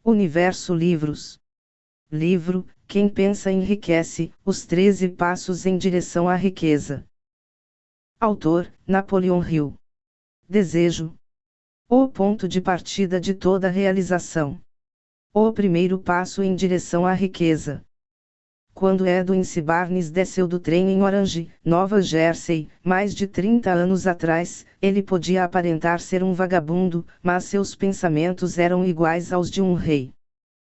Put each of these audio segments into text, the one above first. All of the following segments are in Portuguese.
Universo Livros. Livro, Quem Pensa Enriquece, Os 13 Passos em Direção à Riqueza. Autor, Napoleon Hill. Desejo. O ponto de partida de toda realização. O primeiro passo em direção à riqueza. Quando Edwin C. Barnes desceu do trem em Orange, Nova Jersey, mais de 30 anos atrás, ele podia aparentar ser um vagabundo, mas seus pensamentos eram iguais aos de um rei.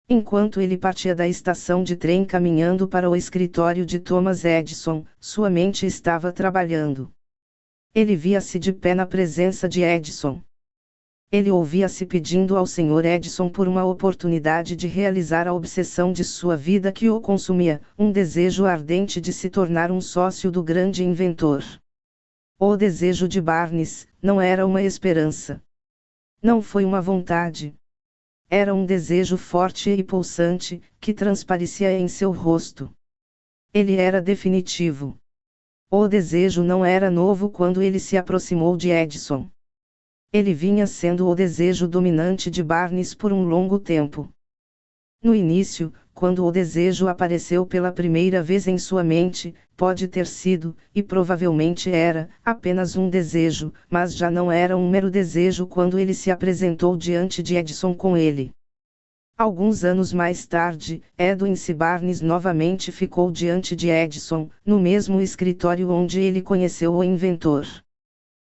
Enquanto ele partia da estação de trem caminhando para o escritório de Thomas Edison, sua mente estava trabalhando. Ele via-se de pé na presença de Edison. Ele ouvia-se pedindo ao Sr. Edison por uma oportunidade de realizar a obsessão de sua vida que o consumia, um desejo ardente de se tornar um sócio do grande inventor. O desejo de Barnes não era uma esperança. Não foi uma vontade. Era um desejo forte e pulsante, que transparecia em seu rosto. Ele era definitivo. O desejo não era novo quando ele se aproximou de Edison. Ele vinha sendo o desejo dominante de Barnes por um longo tempo. No início, quando o desejo apareceu pela primeira vez em sua mente, pode ter sido, e provavelmente era, apenas um desejo, mas já não era um mero desejo quando ele se apresentou diante de Edison com ele. Alguns anos mais tarde, Edwin C. Barnes novamente ficou diante de Edison, no mesmo escritório onde ele conheceu o inventor.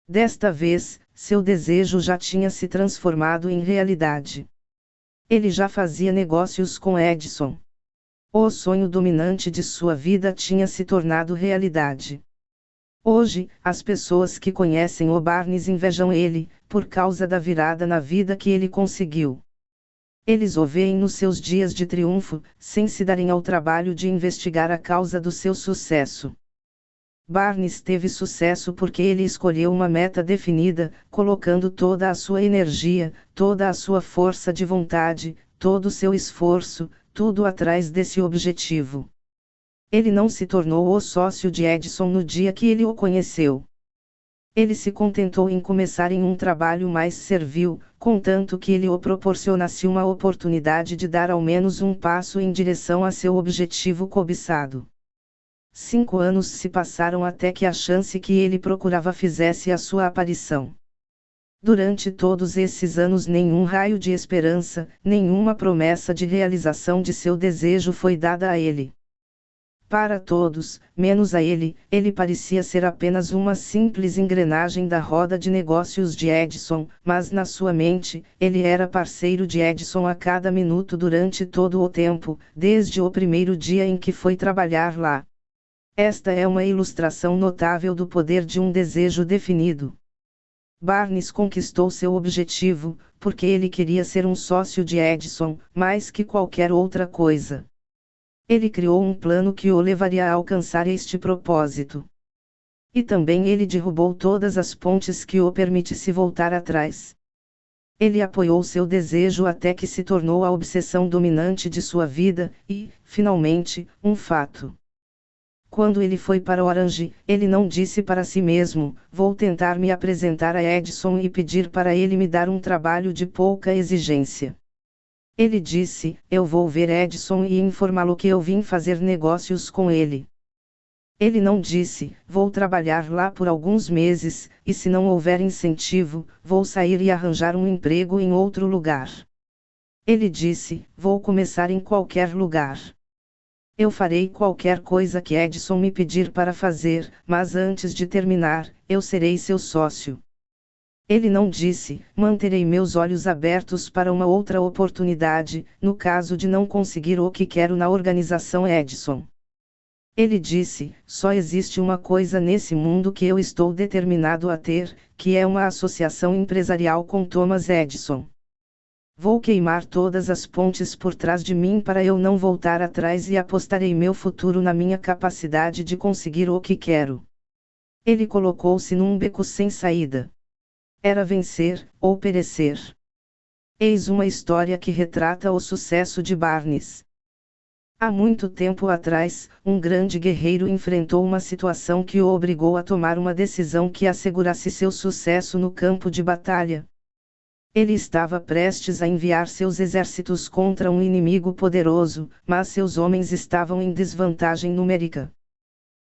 Desta vez, seu desejo já tinha se transformado em realidade. Ele já fazia negócios com Edison. O sonho dominante de sua vida tinha se tornado realidade. Hoje, as pessoas que conhecem o Barnes invejam ele, por causa da virada na vida que ele conseguiu. Eles o veem nos seus dias de triunfo, sem se darem ao trabalho de investigar a causa do seu sucesso. Barnes teve sucesso porque ele escolheu uma meta definida, colocando toda a sua energia, toda a sua força de vontade, todo o seu esforço, tudo atrás desse objetivo. Ele não se tornou o sócio de Edison no dia que ele o conheceu. Ele se contentou em começar em um trabalho mais servil, contanto que ele o proporcionasse uma oportunidade de dar ao menos um passo em direção a seu objetivo cobiçado. 5 anos se passaram até que a chance que ele procurava fizesse a sua aparição. Durante todos esses anos nenhum raio de esperança, nenhuma promessa de realização de seu desejo foi dada a ele. Para todos, menos a ele, ele parecia ser apenas uma simples engrenagem da roda de negócios de Edison, mas na sua mente, ele era parceiro de Edison a cada minuto durante todo o tempo, desde o primeiro dia em que foi trabalhar lá. Esta é uma ilustração notável do poder de um desejo definido. Barnes conquistou seu objetivo, porque ele queria ser um sócio de Edison, mais que qualquer outra coisa. Ele criou um plano que o levaria a alcançar este propósito. E também ele derrubou todas as pontes que o permitisse voltar atrás. Ele apoiou seu desejo até que se tornou a obsessão dominante de sua vida, e, finalmente, um fato. Quando ele foi para Orange, ele não disse para si mesmo, vou tentar me apresentar a Edison e pedir para ele me dar um trabalho de pouca exigência. Ele disse, eu vou ver Edison e informá-lo que eu vim fazer negócios com ele. Ele não disse, vou trabalhar lá por alguns meses, e se não houver incentivo, vou sair e arranjar um emprego em outro lugar. Ele disse, vou começar em qualquer lugar. Eu farei qualquer coisa que Edison me pedir para fazer, mas antes de terminar, eu serei seu sócio. Ele não disse, manterei meus olhos abertos para uma outra oportunidade, no caso de não conseguir o que quero na organização Edison. Ele disse, só existe uma coisa nesse mundo que eu estou determinado a ter, que é uma associação empresarial com Thomas Edison. Vou queimar todas as pontes por trás de mim para eu não voltar atrás e apostarei meu futuro na minha capacidade de conseguir o que quero. Ele colocou-se num beco sem saída. Era vencer, ou perecer. Eis uma história que retrata o sucesso de Barnes. Há muito tempo atrás, um grande guerreiro enfrentou uma situação que o obrigou a tomar uma decisão que assegurasse seu sucesso no campo de batalha. Ele estava prestes a enviar seus exércitos contra um inimigo poderoso, mas seus homens estavam em desvantagem numérica.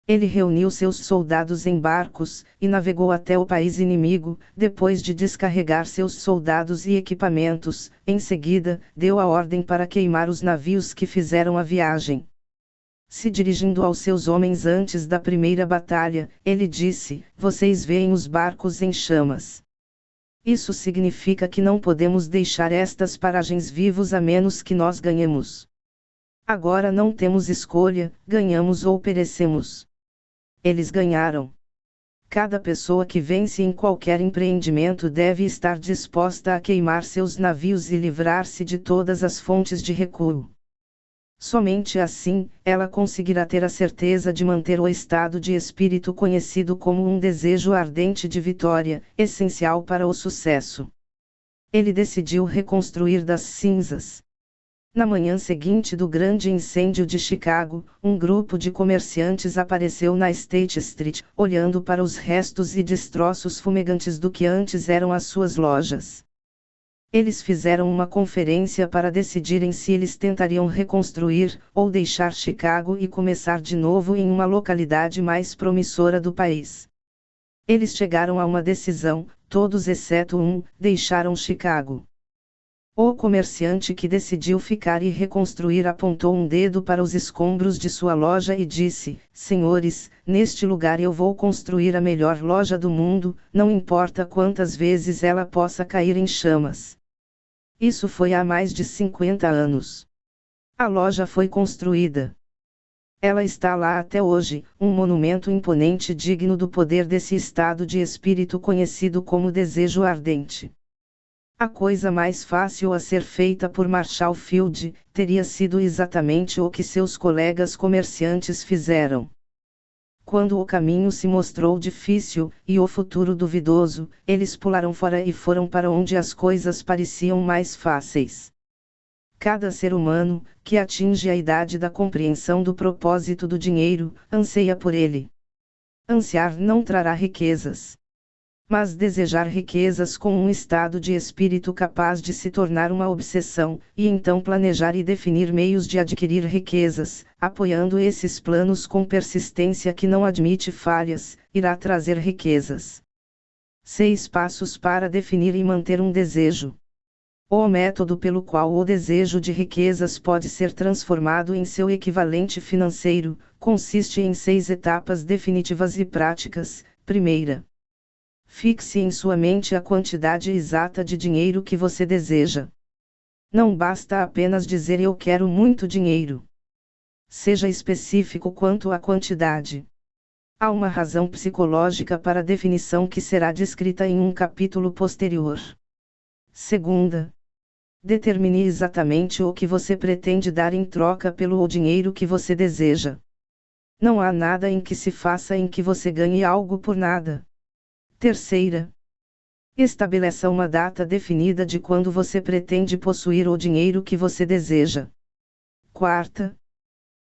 Ele reuniu seus soldados em barcos, e navegou até o país inimigo. Depois de descarregar seus soldados e equipamentos, em seguida, deu a ordem para queimar os navios que fizeram a viagem. Se dirigindo aos seus homens antes da primeira batalha, ele disse: "Vocês veem os barcos em chamas. Isso significa que não podemos deixar estas paragens vivos a menos que nós ganhemos. Agora não temos escolha, ganhamos ou perecemos." Eles ganharam. Cada pessoa que vence em qualquer empreendimento deve estar disposta a queimar seus navios e livrar-se de todas as fontes de recuo. Somente assim, ela conseguirá ter a certeza de manter o estado de espírito conhecido como um desejo ardente de vitória, essencial para o sucesso. Ele decidiu reconstruir das cinzas. Na manhã seguinte do grande incêndio de Chicago, um grupo de comerciantes apareceu na State Street, olhando para os restos e destroços fumegantes do que antes eram as suas lojas. Eles fizeram uma conferência para decidirem se eles tentariam reconstruir, ou deixar Chicago e começar de novo em uma localidade mais promissora do país. Eles chegaram a uma decisão, todos exceto um, deixaram Chicago. O comerciante que decidiu ficar e reconstruir apontou um dedo para os escombros de sua loja e disse: "Senhores, neste lugar eu vou construir a melhor loja do mundo, não importa quantas vezes ela possa cair em chamas." Isso foi há mais de 50 anos. A loja foi construída. Ela está lá até hoje, um monumento imponente digno do poder desse estado de espírito conhecido como desejo ardente. A coisa mais fácil a ser feita por Marshall Field, teria sido exatamente o que seus colegas comerciantes fizeram. Quando o caminho se mostrou difícil, e o futuro duvidoso, eles pularam fora e foram para onde as coisas pareciam mais fáceis. Cada ser humano, que atinge a idade da compreensão do propósito do dinheiro, anseia por ele. Ansiar não trará riquezas. Mas desejar riquezas com um estado de espírito capaz de se tornar uma obsessão, e então planejar e definir meios de adquirir riquezas, apoiando esses planos com persistência que não admite falhas, irá trazer riquezas. 6 passos para definir e manter um desejo. O método pelo qual o desejo de riquezas pode ser transformado em seu equivalente financeiro, consiste em 6 etapas definitivas e práticas. Primeira. Fixe em sua mente a quantidade exata de dinheiro que você deseja. Não basta apenas dizer "eu quero muito dinheiro". Seja específico quanto à quantidade. Há uma razão psicológica para a definição que será descrita em um capítulo posterior. Segunda. Determine exatamente o que você pretende dar em troca pelo dinheiro que você deseja. Não há nada em que se faça em que você ganhe algo por nada. Terceira. Estabeleça uma data definida de quando você pretende possuir o dinheiro que você deseja. Quarta.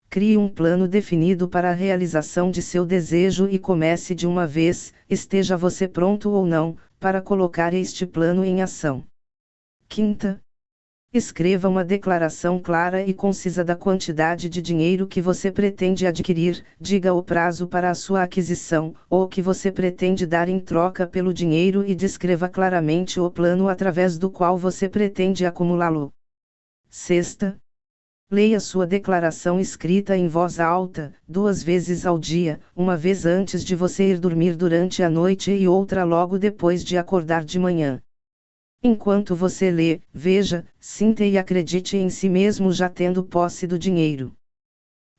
Crie um plano definido para a realização de seu desejo e comece de uma vez, esteja você pronto ou não, para colocar este plano em ação. Quinta. Escreva uma declaração clara e concisa da quantidade de dinheiro que você pretende adquirir, diga o prazo para a sua aquisição, ou o que você pretende dar em troca pelo dinheiro e descreva claramente o plano através do qual você pretende acumulá-lo. Sexta. Leia sua declaração escrita em voz alta, 2 vezes ao dia, uma vez antes de você ir dormir durante a noite e outra logo depois de acordar de manhã. Enquanto você lê, veja, sinta e acredite em si mesmo já tendo posse do dinheiro.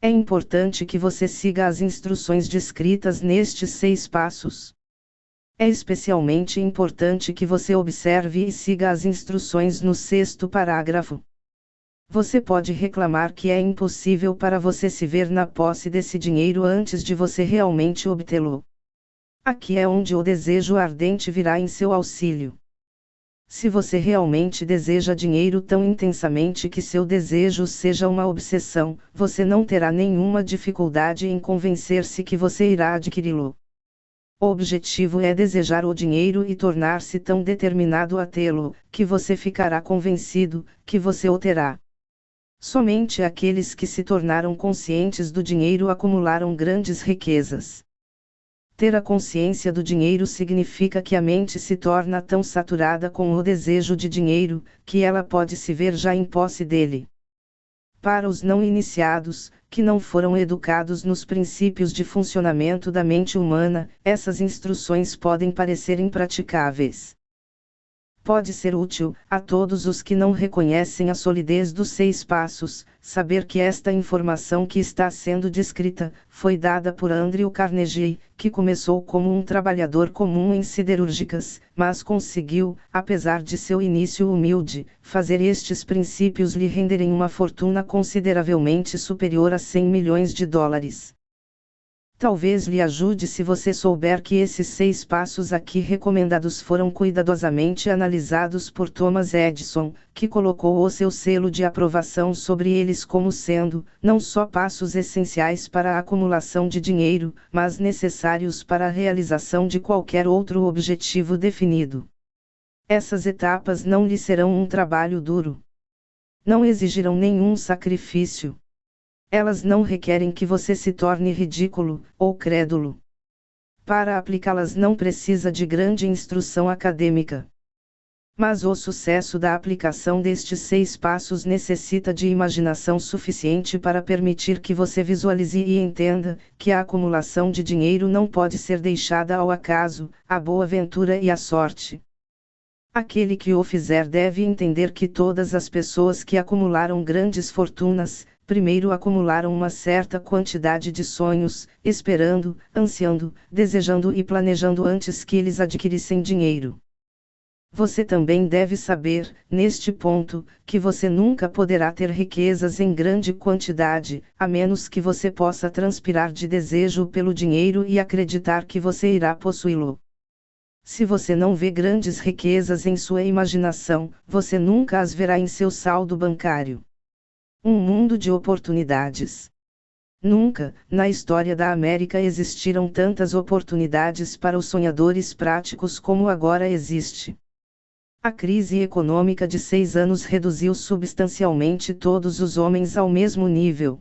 É importante que você siga as instruções descritas nestes 6 passos. É especialmente importante que você observe e siga as instruções no 6º parágrafo. Você pode reclamar que é impossível para você se ver na posse desse dinheiro antes de você realmente obtê-lo. Aqui é onde o desejo ardente virá em seu auxílio. Se você realmente deseja dinheiro tão intensamente que seu desejo seja uma obsessão, você não terá nenhuma dificuldade em convencer-se que você irá adquiri-lo. O objetivo é desejar o dinheiro e tornar-se tão determinado a tê-lo, que você ficará convencido que você o terá. Somente aqueles que se tornaram conscientes do dinheiro acumularam grandes riquezas. Ter a consciência do dinheiro significa que a mente se torna tão saturada com o desejo de dinheiro, que ela pode se ver já em posse dele. Para os não iniciados, que não foram educados nos princípios de funcionamento da mente humana, essas instruções podem parecer impraticáveis. Pode ser útil, a todos os que não reconhecem a solidez dos 6 passos, saber que esta informação que está sendo descrita, foi dada por Andrew Carnegie, que começou como um trabalhador comum em siderúrgicas, mas conseguiu, apesar de seu início humilde, fazer estes princípios lhe renderem uma fortuna consideravelmente superior a 100 milhões de dólares. Talvez lhe ajude se você souber que esses 6 passos aqui recomendados foram cuidadosamente analisados por Thomas Edison, que colocou o seu selo de aprovação sobre eles como sendo, não só passos essenciais para a acumulação de dinheiro, mas necessários para a realização de qualquer outro objetivo definido. Essas etapas não lhe serão um trabalho duro. Não exigirão nenhum sacrifício. Elas não requerem que você se torne ridículo, ou crédulo. Para aplicá-las não precisa de grande instrução acadêmica. Mas o sucesso da aplicação destes 6 passos necessita de imaginação suficiente para permitir que você visualize e entenda que a acumulação de dinheiro não pode ser deixada ao acaso, à boa ventura e à sorte. Aquele que o fizer deve entender que todas as pessoas que acumularam grandes fortunas, primeiro acumularam uma certa quantidade de sonhos, esperando, ansiando, desejando e planejando antes que eles adquirissem dinheiro. Você também deve saber, neste ponto, que você nunca poderá ter riquezas em grande quantidade, a menos que você possa transpirar de desejo pelo dinheiro e acreditar que você irá possuí-lo. Se você não vê grandes riquezas em sua imaginação, você nunca as verá em seu saldo bancário. Um mundo de oportunidades. Nunca, na história da América existiram tantas oportunidades para os sonhadores práticos como agora existe. A crise econômica de 6 anos reduziu substancialmente todos os homens ao mesmo nível.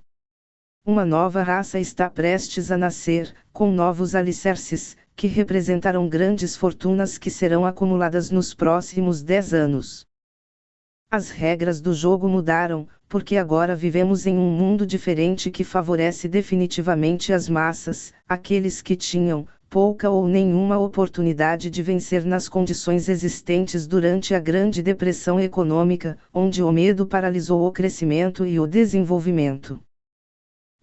Uma nova raça está prestes a nascer, com novos alicerces, que representarão grandes fortunas que serão acumuladas nos próximos 10 anos. As regras do jogo mudaram, porque agora vivemos em um mundo diferente que favorece definitivamente as massas, aqueles que tinham pouca ou nenhuma oportunidade de vencer nas condições existentes durante a Grande Depressão Econômica, onde o medo paralisou o crescimento e o desenvolvimento.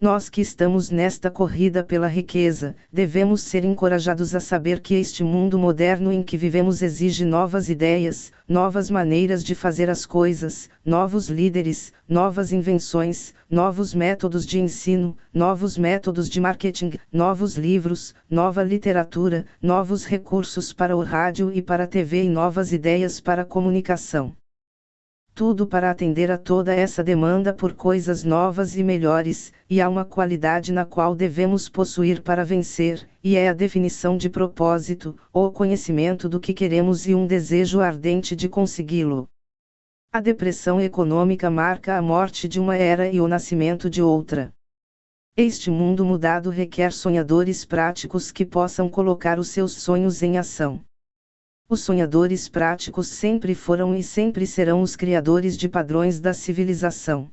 Nós que estamos nesta corrida pela riqueza, devemos ser encorajados a saber que este mundo moderno em que vivemos exige novas ideias, novas maneiras de fazer as coisas, novos líderes, novas invenções, novos métodos de ensino, novos métodos de marketing, novos livros, nova literatura, novos recursos para o rádio e para a TV e novas ideias para a comunicação. Tudo para atender a toda essa demanda por coisas novas e melhores, e há uma qualidade na qual devemos possuir para vencer, e é a definição de propósito, ou conhecimento do que queremos e um desejo ardente de consegui-lo. A depressão econômica marca a morte de uma era e o nascimento de outra. Este mundo mudado requer sonhadores práticos que possam colocar os seus sonhos em ação. Os sonhadores práticos sempre foram e sempre serão os criadores de padrões da civilização.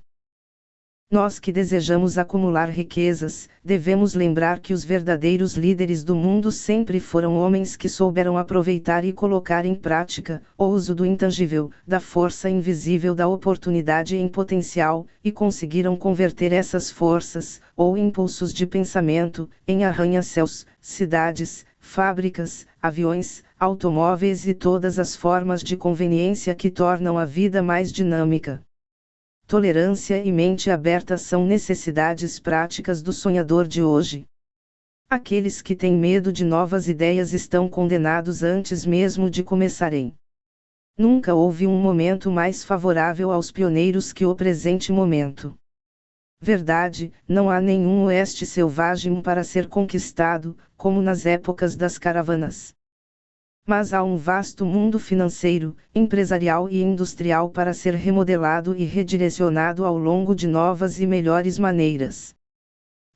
Nós que desejamos acumular riquezas, devemos lembrar que os verdadeiros líderes do mundo sempre foram homens que souberam aproveitar e colocar em prática o uso do intangível, da força invisível da oportunidade em potencial, e conseguiram converter essas forças, ou impulsos de pensamento, em arranha-céus, cidades, fábricas, aviões, automóveis e todas as formas de conveniência que tornam a vida mais dinâmica. Tolerância e mente aberta são necessidades práticas do sonhador de hoje. Aqueles que têm medo de novas ideias estão condenados antes mesmo de começarem. Nunca houve um momento mais favorável aos pioneiros que o presente momento. Verdade, não há nenhum oeste selvagem para ser conquistado, como nas épocas das caravanas. Mas há um vasto mundo financeiro, empresarial e industrial para ser remodelado e redirecionado ao longo de novas e melhores maneiras.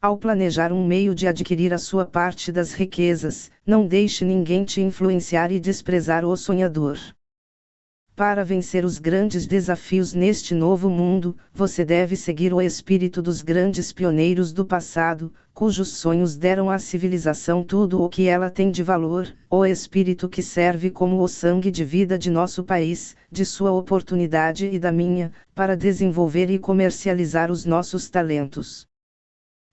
Ao planejar um meio de adquirir a sua parte das riquezas, não deixe ninguém te influenciar e desprezar o sonhador. Para vencer os grandes desafios neste novo mundo, você deve seguir o espírito dos grandes pioneiros do passado, cujos sonhos deram à civilização tudo o que ela tem de valor, o espírito que serve como o sangue de vida de nosso país, de sua oportunidade e da minha, para desenvolver e comercializar os nossos talentos.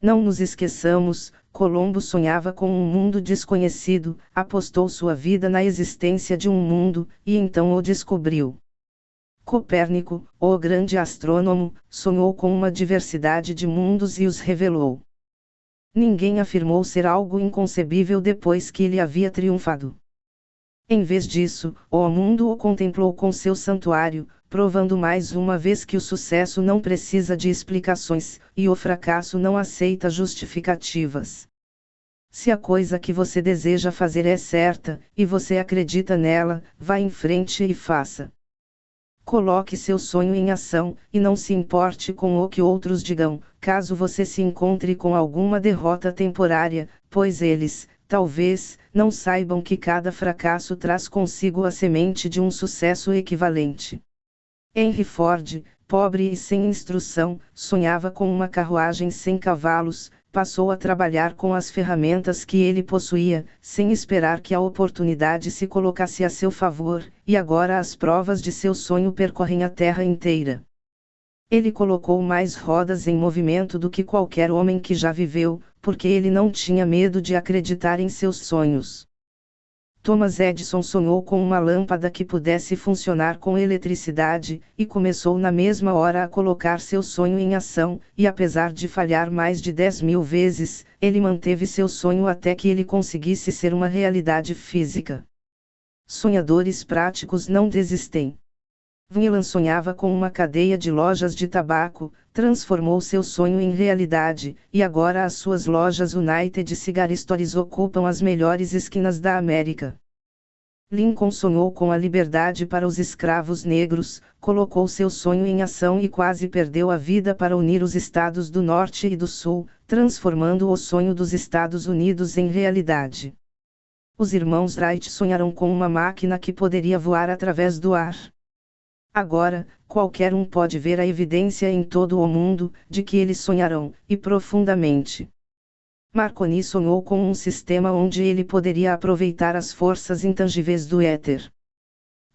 Não nos esqueçamos, Colombo sonhava com um mundo desconhecido, apostou sua vida na existência de um mundo, e então o descobriu. Copérnico, o grande astrônomo, sonhou com uma diversidade de mundos e os revelou. Ninguém afirmou ser algo inconcebível depois que ele havia triunfado. Em vez disso, o mundo o contemplou com seu santuário, provando mais uma vez que o sucesso não precisa de explicações, e o fracasso não aceita justificativas. Se a coisa que você deseja fazer é certa, e você acredita nela, vá em frente e faça. Coloque seu sonho em ação, e não se importe com o que outros digam, caso você se encontre com alguma derrota temporária, pois eles, talvez, não saibam que cada fracasso traz consigo a semente de um sucesso equivalente. Henry Ford, pobre e sem instrução, sonhava com uma carruagem sem cavalos, passou a trabalhar com as ferramentas que ele possuía, sem esperar que a oportunidade se colocasse a seu favor, e agora as provas de seu sonho percorrem a terra inteira. Ele colocou mais rodas em movimento do que qualquer homem que já viveu, porque ele não tinha medo de acreditar em seus sonhos. Thomas Edison sonhou com uma lâmpada que pudesse funcionar com eletricidade, e começou na mesma hora a colocar seu sonho em ação, e apesar de falhar mais de 10.000 vezes, ele manteve seu sonho até que ele conseguisse ser uma realidade física. Sonhadores práticos não desistem. Whelan sonhava com uma cadeia de lojas de tabaco, transformou seu sonho em realidade, e agora as suas lojas United Cigar Stores ocupam as melhores esquinas da América. Lincoln sonhou com a liberdade para os escravos negros, colocou seu sonho em ação e quase perdeu a vida para unir os estados do Norte e do Sul, transformando o sonho dos Estados Unidos em realidade. Os irmãos Wright sonharam com uma máquina que poderia voar através do ar. Agora, qualquer um pode ver a evidência em todo o mundo, de que eles sonharão, e profundamente. Marconi sonhou com um sistema onde ele poderia aproveitar as forças intangíveis do éter.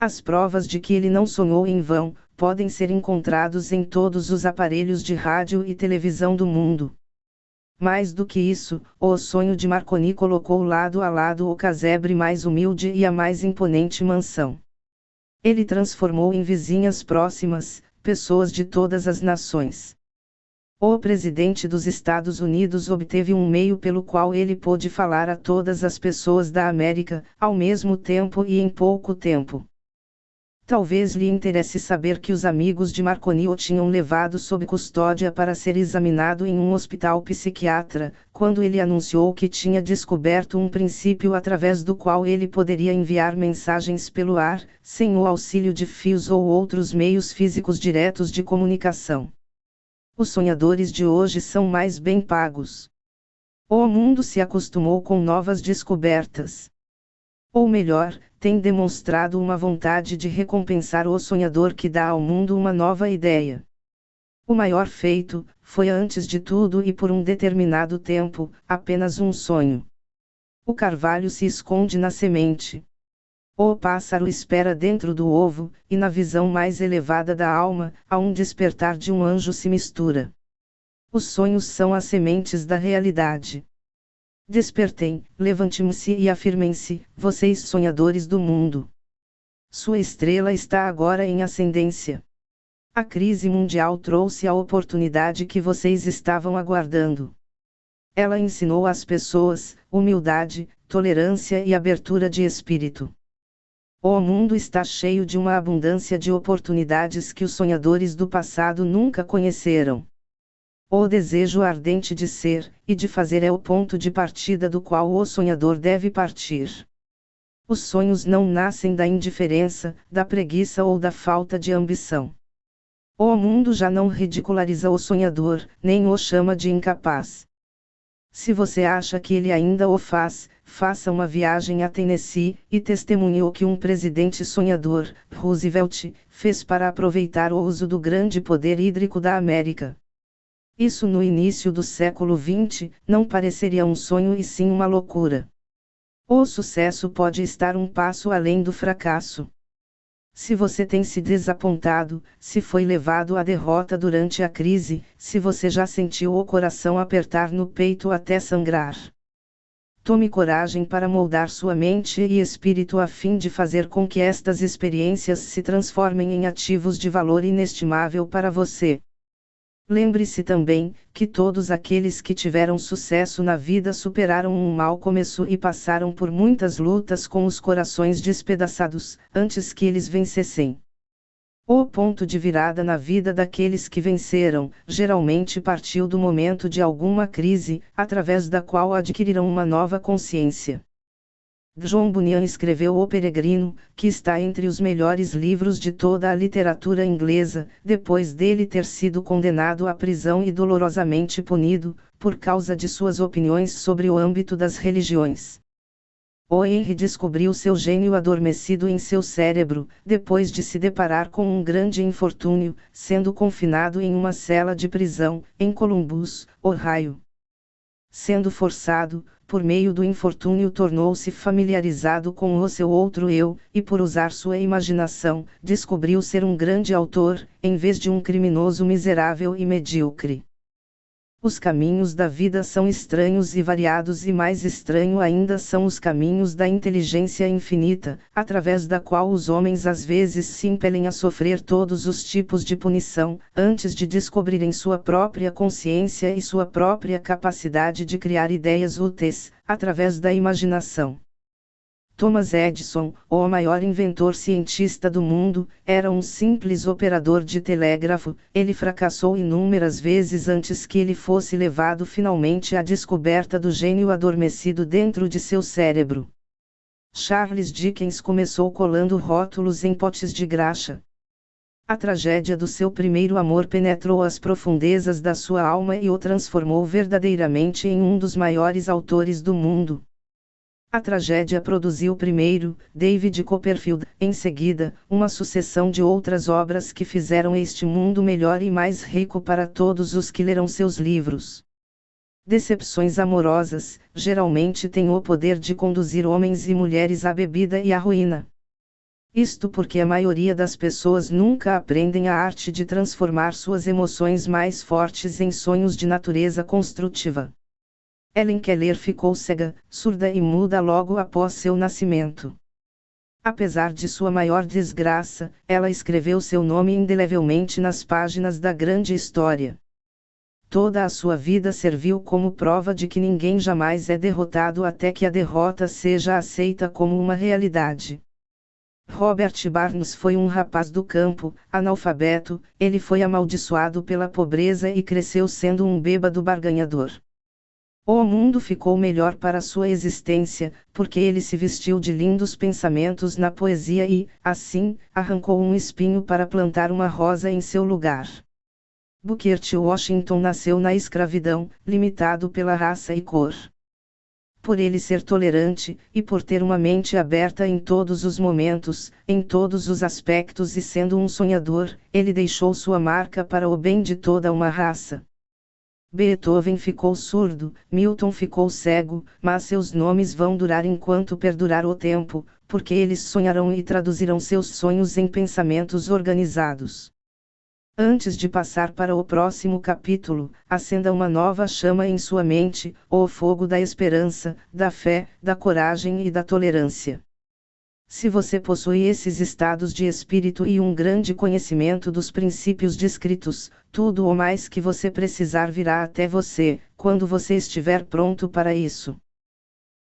As provas de que ele não sonhou em vão, podem ser encontrados em todos os aparelhos de rádio e televisão do mundo. Mais do que isso, o sonho de Marconi colocou lado a lado o casebre mais humilde e a mais imponente mansão. Ele transformou em vizinhas próximas, pessoas de todas as nações. O presidente dos Estados Unidos obteve um meio pelo qual ele pôde falar a todas as pessoas da América, ao mesmo tempo e em pouco tempo. Talvez lhe interesse saber que os amigos de Marconi o tinham levado sob custódia para ser examinado em um hospital psiquiatra, quando ele anunciou que tinha descoberto um princípio através do qual ele poderia enviar mensagens pelo ar, sem o auxílio de fios ou outros meios físicos diretos de comunicação. Os sonhadores de hoje são mais bem pagos. O mundo se acostumou com novas descobertas. Ou melhor, tem demonstrado uma vontade de recompensar o sonhador que dá ao mundo uma nova ideia. O maior feito, foi antes de tudo e por um determinado tempo, apenas um sonho. O carvalho se esconde na semente. O pássaro espera dentro do ovo, e na visão mais elevada da alma, a um despertar de um anjo se mistura. Os sonhos são as sementes da realidade. Despertem, levantem-se e afirmem-se, vocês sonhadores do mundo. Sua estrela está agora em ascendência. A crise mundial trouxe a oportunidade que vocês estavam aguardando. Ela ensinou às pessoas humildade, tolerância e abertura de espírito. O mundo está cheio de uma abundância de oportunidades que os sonhadores do passado nunca conheceram. O desejo ardente de ser e de fazer é o ponto de partida do qual o sonhador deve partir. Os sonhos não nascem da indiferença, da preguiça ou da falta de ambição. O mundo já não ridiculariza o sonhador, nem o chama de incapaz. Se você acha que ele ainda o faz, faça uma viagem a Tennessee, e testemunhe o que um presidente sonhador, Roosevelt, fez para aproveitar o uso do grande poder hídrico da América. Isso no início do século XX, não pareceria um sonho e sim uma loucura. O sucesso pode estar um passo além do fracasso. Se você tem se desapontado, se foi levado à derrota durante a crise, se você já sentiu o coração apertar no peito até sangrar. Tome coragem para moldar sua mente e espírito a fim de fazer com que estas experiências se transformem em ativos de valor inestimável para você. Lembre-se também, que todos aqueles que tiveram sucesso na vida superaram um mau começo e passaram por muitas lutas com os corações despedaçados, antes que eles vencessem. O ponto de virada na vida daqueles que venceram, geralmente partiu do momento de alguma crise, através da qual adquiriram uma nova consciência. John Bunyan escreveu O Peregrino, que está entre os melhores livros de toda a literatura inglesa, depois dele ter sido condenado à prisão e dolorosamente punido, por causa de suas opiniões sobre o âmbito das religiões. O Henry descobriu seu gênio adormecido em seu cérebro, depois de se deparar com um grande infortúnio, sendo confinado em uma cela de prisão, em Columbus, Ohio. Sendo forçado, por meio do infortúnio tornou-se familiarizado com o seu outro eu, e por usar sua imaginação, descobriu ser um grande autor, em vez de um criminoso miserável e medíocre. Os caminhos da vida são estranhos e variados, e mais estranho ainda são os caminhos da inteligência infinita, através da qual os homens às vezes se impelem a sofrer todos os tipos de punição, antes de descobrirem sua própria consciência e sua própria capacidade de criar ideias úteis, através da imaginação. Thomas Edison, o maior inventor cientista do mundo, era um simples operador de telégrafo. Ele fracassou inúmeras vezes antes que ele fosse levado finalmente à descoberta do gênio adormecido dentro de seu cérebro. Charles Dickens começou colando rótulos em potes de graxa. A tragédia do seu primeiro amor penetrou as profundezas da sua alma e o transformou verdadeiramente em um dos maiores autores do mundo. A tragédia produziu primeiro, David Copperfield, em seguida, uma sucessão de outras obras que fizeram este mundo melhor e mais rico para todos os que leram seus livros. Decepções amorosas, geralmente têm o poder de conduzir homens e mulheres à bebida e à ruína. Isto porque a maioria das pessoas nunca aprendem a arte de transformar suas emoções mais fortes em sonhos de natureza construtiva. Helen Keller ficou cega, surda e muda logo após seu nascimento. Apesar de sua maior desgraça, ela escreveu seu nome indelevelmente nas páginas da grande história. Toda a sua vida serviu como prova de que ninguém jamais é derrotado até que a derrota seja aceita como uma realidade. Robert Barnes foi um rapaz do campo, analfabeto. Ele foi amaldiçoado pela pobreza e cresceu sendo um bêbado barganhador. O mundo ficou melhor para sua existência, porque ele se vestiu de lindos pensamentos na poesia e, assim, arrancou um espinho para plantar uma rosa em seu lugar. Booker T. Washington nasceu na escravidão, limitado pela raça e cor. Por ele ser tolerante, e por ter uma mente aberta em todos os momentos, em todos os aspectos e sendo um sonhador, ele deixou sua marca para o bem de toda uma raça. Beethoven ficou surdo, Milton ficou cego, mas seus nomes vão durar enquanto perdurar o tempo, porque eles sonharão e traduzirão seus sonhos em pensamentos organizados. Antes de passar para o próximo capítulo, acenda uma nova chama em sua mente, o fogo da esperança, da fé, da coragem e da tolerância. Se você possui esses estados de espírito e um grande conhecimento dos princípios descritos, tudo o mais que você precisar virá até você, quando você estiver pronto para isso.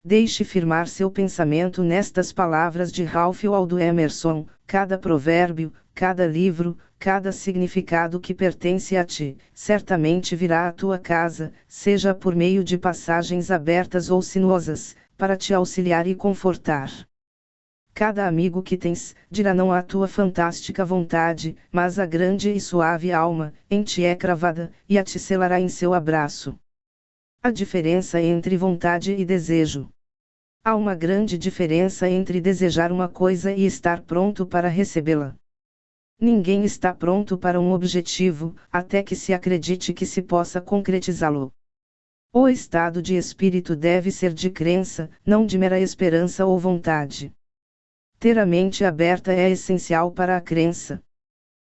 Deixe firmar seu pensamento nestas palavras de Ralph Waldo Emerson: cada provérbio, cada livro, cada significado que pertence a ti, certamente virá à tua casa, seja por meio de passagens abertas ou sinuosas, para te auxiliar e confortar. Cada amigo que tens, dirá não à tua fantástica vontade, mas a grande e suave alma, em ti é cravada, e a te selará em seu abraço. A diferença entre vontade e desejo. Há uma grande diferença entre desejar uma coisa e estar pronto para recebê-la. Ninguém está pronto para um objetivo, até que se acredite que se possa concretizá-lo. O estado de espírito deve ser de crença, não de mera esperança ou vontade. Ter a mente aberta é essencial para a crença.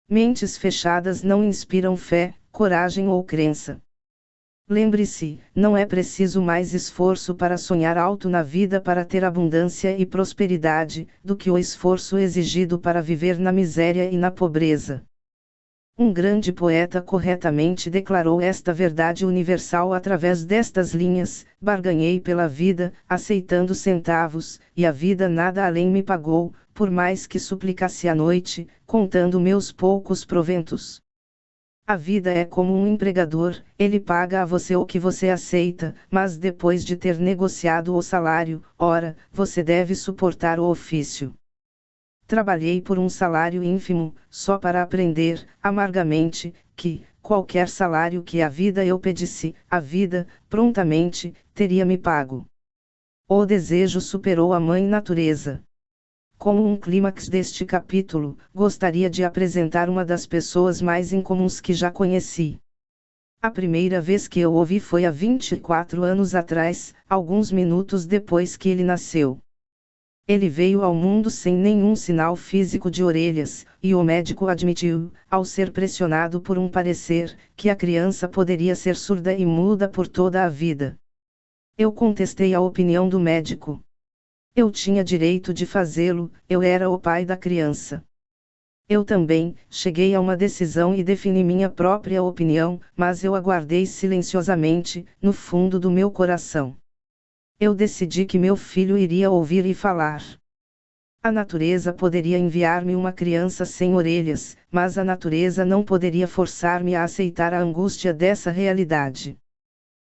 Mentes fechadas não inspiram fé, coragem ou crença. Lembre-se, não é preciso mais esforço para sonhar alto na vida para ter abundância e prosperidade, do que o esforço exigido para viver na miséria e na pobreza. Um grande poeta corretamente declarou esta verdade universal através destas linhas: barganhei pela vida, aceitando centavos, e a vida nada além me pagou, por mais que suplicasse à noite, contando meus poucos proventos. A vida é como um empregador, ele paga a você o que você aceita, mas depois de ter negociado o salário, ora, você deve suportar o ofício. Trabalhei por um salário ínfimo, só para aprender, amargamente, que, qualquer salário que a vida eu pedisse, a vida, prontamente, teria me pago. O desejo superou a mãe natureza. Como um clímax deste capítulo, gostaria de apresentar uma das pessoas mais incomuns que já conheci. A primeira vez que eu o ouvi foi há 24 anos atrás, alguns minutos depois que ele nasceu. Ele veio ao mundo sem nenhum sinal físico de orelhas, e o médico admitiu, ao ser pressionado por um parecer, que a criança poderia ser surda e muda por toda a vida. Eu contestei a opinião do médico. Eu tinha direito de fazê-lo, eu era o pai da criança. Eu também cheguei a uma decisão e defini minha própria opinião, mas eu aguardei silenciosamente, no fundo do meu coração. Eu decidi que meu filho iria ouvir e falar. A natureza poderia enviar-me uma criança sem orelhas, mas a natureza não poderia forçar-me a aceitar a angústia dessa realidade.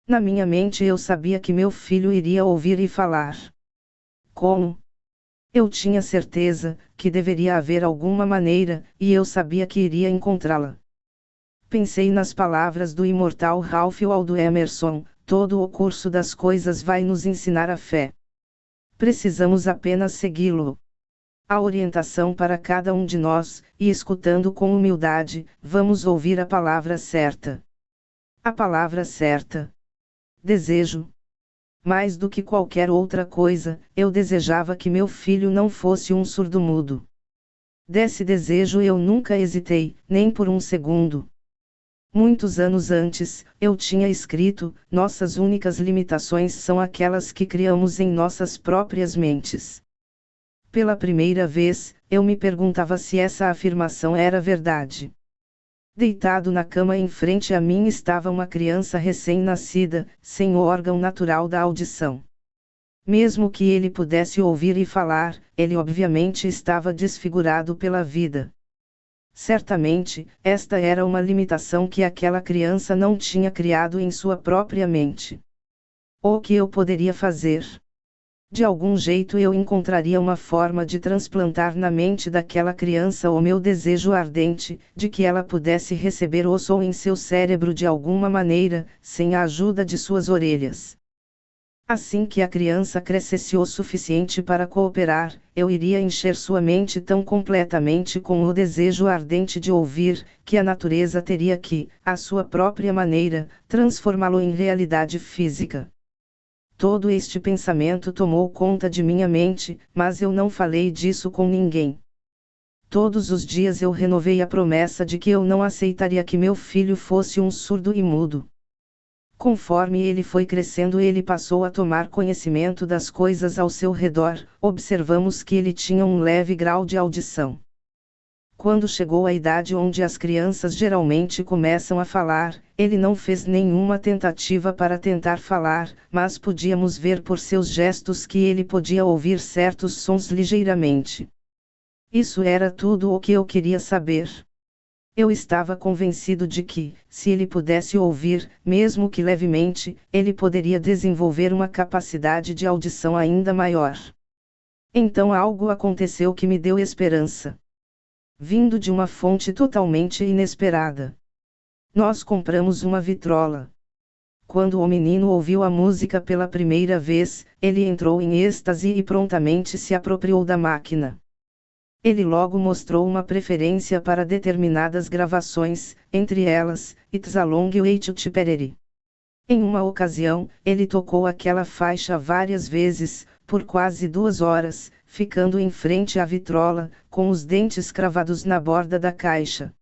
Na minha mente eu sabia que meu filho iria ouvir e falar. Como? Eu tinha certeza que deveria haver alguma maneira, e eu sabia que iria encontrá-la. Pensei nas palavras do imortal Ralph Waldo Emerson: todo o curso das coisas vai nos ensinar a fé. Precisamos apenas segui-lo. A orientação para cada um de nós, e escutando com humildade, vamos ouvir a palavra certa. A palavra certa. Desejo. Mais do que qualquer outra coisa, eu desejava que meu filho não fosse um surdo-mudo. Desse desejo eu nunca hesitei, nem por um segundo. Muitos anos antes, eu tinha escrito: nossas únicas limitações são aquelas que criamos em nossas próprias mentes. Pela primeira vez, eu me perguntava se essa afirmação era verdade. Deitado na cama em frente a mim estava uma criança recém-nascida, sem o órgão natural da audição. Mesmo que ele pudesse ouvir e falar, ele obviamente estava desfigurado pela vida. Certamente, esta era uma limitação que aquela criança não tinha criado em sua própria mente. O que eu poderia fazer? De algum jeito eu encontraria uma forma de transplantar na mente daquela criança o meu desejo ardente, de que ela pudesse receber o som em seu cérebro de alguma maneira, sem a ajuda de suas orelhas. Assim que a criança crescesse o suficiente para cooperar, eu iria encher sua mente tão completamente com o desejo ardente de ouvir, que a natureza teria que, à sua própria maneira, transformá-lo em realidade física. Todo este pensamento tomou conta de minha mente, mas eu não falei disso com ninguém. Todos os dias eu renovei a promessa de que eu não aceitaria que meu filho fosse um surdo e mudo. Conforme ele foi crescendo, ele passou a tomar conhecimento das coisas ao seu redor. Observamos que ele tinha um leve grau de audição. Quando chegou a idade onde as crianças geralmente começam a falar, ele não fez nenhuma tentativa para tentar falar, mas podíamos ver por seus gestos que ele podia ouvir certos sons ligeiramente. Isso era tudo o que eu queria saber. Eu estava convencido de que, se ele pudesse ouvir, mesmo que levemente, ele poderia desenvolver uma capacidade de audição ainda maior. Então algo aconteceu que me deu esperança. Vindo de uma fonte totalmente inesperada. Nós compramos uma vitrola. Quando o menino ouviu a música pela primeira vez, ele entrou em êxtase e prontamente se apropriou da máquina. Ele logo mostrou uma preferência para determinadas gravações, entre elas, It's a Long Way to Tipperary. Em uma ocasião, ele tocou aquela faixa várias vezes, por quase 2 horas, ficando em frente à vitrola, com os dentes cravados na borda da caixa.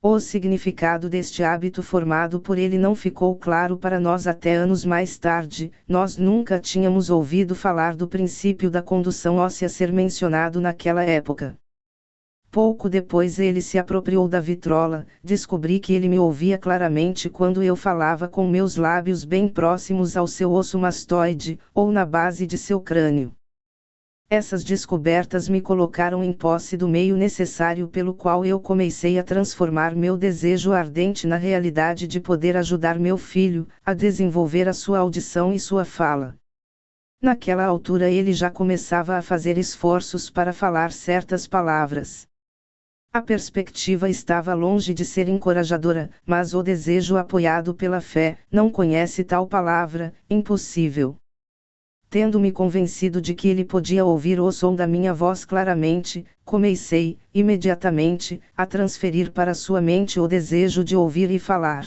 O significado deste hábito formado por ele não ficou claro para nós até anos mais tarde. Nós nunca tínhamos ouvido falar do princípio da condução óssea ser mencionado naquela época. Pouco depois ele se apropriou da vitrola. Descobri que ele me ouvia claramente quando eu falava com meus lábios bem próximos ao seu osso mastoide, ou na base de seu crânio. Essas descobertas me colocaram em posse do meio necessário pelo qual eu comecei a transformar meu desejo ardente na realidade de poder ajudar meu filho a desenvolver a sua audição e sua fala. Naquela altura ele já começava a fazer esforços para falar certas palavras. A perspectiva estava longe de ser encorajadora, mas o desejo apoiado pela fé não conhece tal palavra, impossível. Tendo-me convencido de que ele podia ouvir o som da minha voz claramente, comecei, imediatamente, a transferir para sua mente o desejo de ouvir e falar.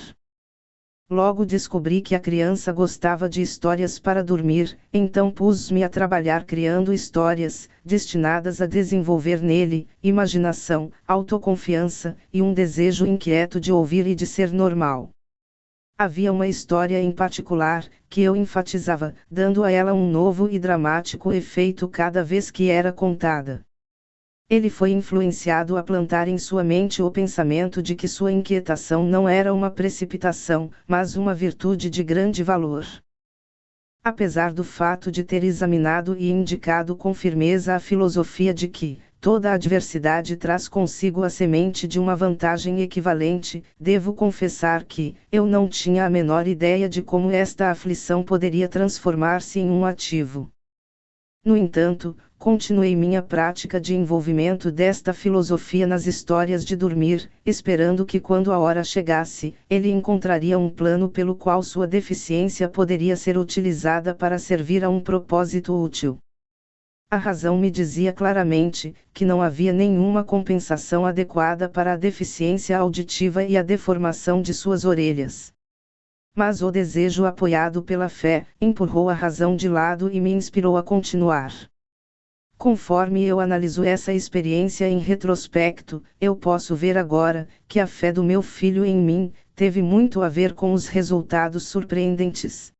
Logo descobri que a criança gostava de histórias para dormir, então pus-me a trabalhar criando histórias, destinadas a desenvolver nele, imaginação, autoconfiança, e um desejo inquieto de ouvir e de ser normal. Havia uma história em particular, que eu enfatizava, dando a ela um novo e dramático efeito cada vez que era contada. Ele foi influenciado a plantar em sua mente o pensamento de que sua inquietação não era uma precipitação, mas uma virtude de grande valor. Apesar do fato de ter examinado e indicado com firmeza a filosofia de que toda adversidade traz consigo a semente de uma vantagem equivalente, devo confessar que eu não tinha a menor ideia de como esta aflição poderia transformar-se em um ativo. No entanto, continuei minha prática de envolvimento desta filosofia nas histórias de dormir, esperando que quando a hora chegasse, ele encontraria um plano pelo qual sua deficiência poderia ser utilizada para servir a um propósito útil. A razão me dizia claramente que não havia nenhuma compensação adequada para a deficiência auditiva e a deformação de suas orelhas. Mas o desejo apoiado pela fé empurrou a razão de lado e me inspirou a continuar. Conforme eu analiso essa experiência em retrospecto, eu posso ver agora que a fé do meu filho em mim teve muito a ver com os resultados surpreendentes.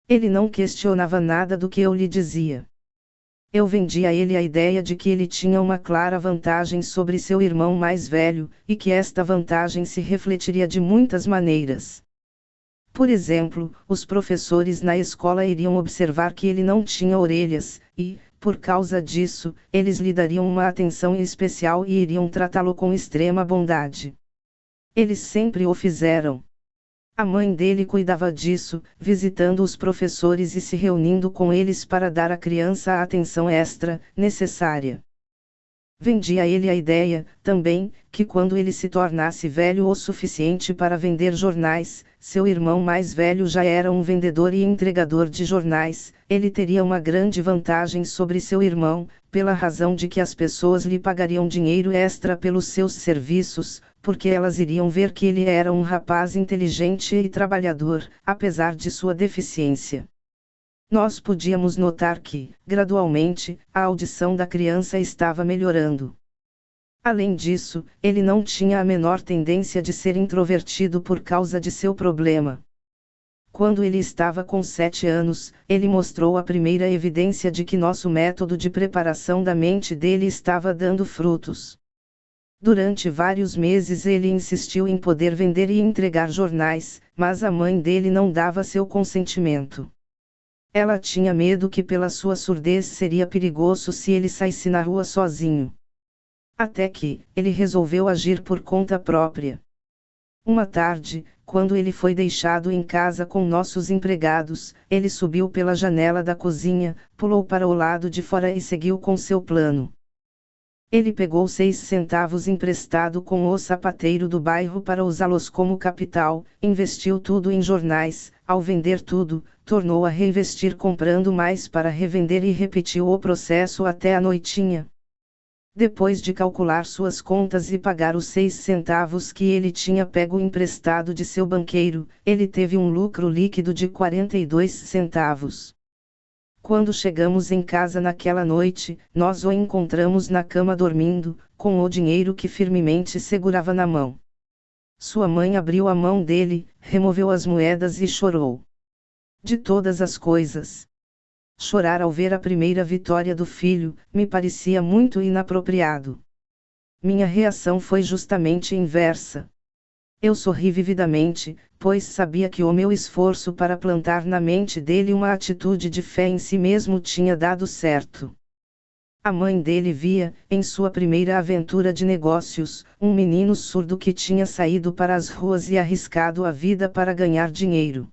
Ele não questionava nada do que eu lhe dizia. Eu vendi a ele a ideia de que ele tinha uma clara vantagem sobre seu irmão mais velho, e que esta vantagem se refletiria de muitas maneiras. Por exemplo, os professores na escola iriam observar que ele não tinha orelhas, e, por causa disso, eles lhe dariam uma atenção especial e iriam tratá-lo com extrema bondade. Eles sempre o fizeram. A mãe dele cuidava disso, visitando os professores e se reunindo com eles para dar à criança a atenção extra, necessária. Vendi a ele a ideia, também, que quando ele se tornasse velho o suficiente para vender jornais, seu irmão mais velho já era um vendedor e entregador de jornais, ele teria uma grande vantagem sobre seu irmão, pela razão de que as pessoas lhe pagariam dinheiro extra pelos seus serviços, porque elas iriam ver que ele era um rapaz inteligente e trabalhador, apesar de sua deficiência. Nós podíamos notar que, gradualmente, a audição da criança estava melhorando. Além disso, ele não tinha a menor tendência de ser introvertido por causa de seu problema. Quando ele estava com 7 anos, ele mostrou a primeira evidência de que nosso método de preparação da mente dele estava dando frutos. Durante vários meses ele insistiu em poder vender e entregar jornais, mas a mãe dele não dava seu consentimento. Ela tinha medo que pela sua surdez seria perigoso se ele saísse na rua sozinho. Até que, ele resolveu agir por conta própria. Uma tarde, quando ele foi deixado em casa com nossos empregados, ele subiu pela janela da cozinha, pulou para o lado de fora e seguiu com seu plano. Ele pegou 6 centavos emprestado com o sapateiro do bairro para usá-los como capital, investiu tudo em jornais, ao vender tudo, tornou a reinvestir comprando mais para revender e repetiu o processo até a noitinha. Depois de calcular suas contas e pagar os 6 centavos que ele tinha pego emprestado de seu banqueiro, ele teve um lucro líquido de 42 centavos. Quando chegamos em casa naquela noite, nós o encontramos na cama dormindo, com o dinheiro que firmemente segurava na mão. Sua mãe abriu a mão dele, removeu as moedas e chorou. De todas as coisas, chorar ao ver a primeira vitória do filho, me parecia muito inapropriado. Minha reação foi justamente inversa. Eu sorri vividamente, pois sabia que o meu esforço para plantar na mente dele uma atitude de fé em si mesmo tinha dado certo. A mãe dele via, em sua primeira aventura de negócios, um menino surdo que tinha saído para as ruas e arriscado a vida para ganhar dinheiro.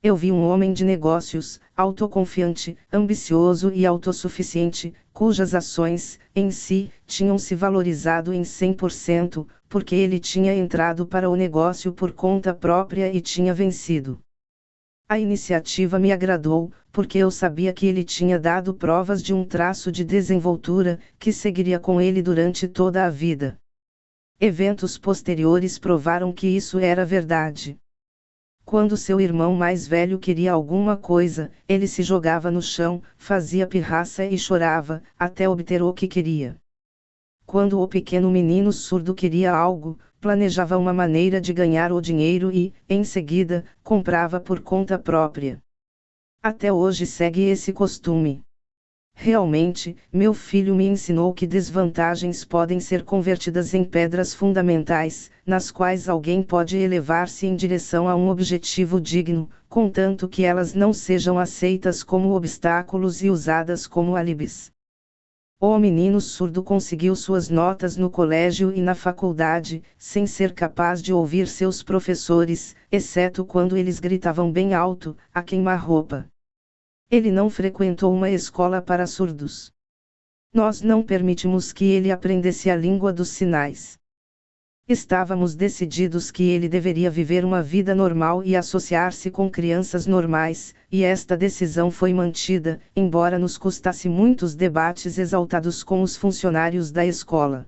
Eu vi um homem de negócios, autoconfiante, ambicioso e autossuficiente, cujas ações, em si, tinham se valorizado em 100%, porque ele tinha entrado para o negócio por conta própria e tinha vencido. A iniciativa me agradou, porque eu sabia que ele tinha dado provas de um traço de desenvoltura, que seguiria com ele durante toda a vida. Eventos posteriores provaram que isso era verdade. Quando seu irmão mais velho queria alguma coisa, ele se jogava no chão, fazia pirraça e chorava, até obter o que queria. Quando o pequeno menino surdo queria algo, planejava uma maneira de ganhar o dinheiro e, em seguida, comprava por conta própria. Até hoje segue esse costume. Realmente, meu filho me ensinou que desvantagens podem ser convertidas em pedras fundamentais, nas quais alguém pode elevar-se em direção a um objetivo digno, contanto que elas não sejam aceitas como obstáculos e usadas como alibis. O menino surdo conseguiu suas notas no colégio e na faculdade, sem ser capaz de ouvir seus professores, exceto quando eles gritavam bem alto, a queima-roupa. Ele não frequentou uma escola para surdos. Nós não permitimos que ele aprendesse a língua dos sinais. Estávamos decididos que ele deveria viver uma vida normal e associar-se com crianças normais, e esta decisão foi mantida, embora nos custasse muitos debates exaltados com os funcionários da escola.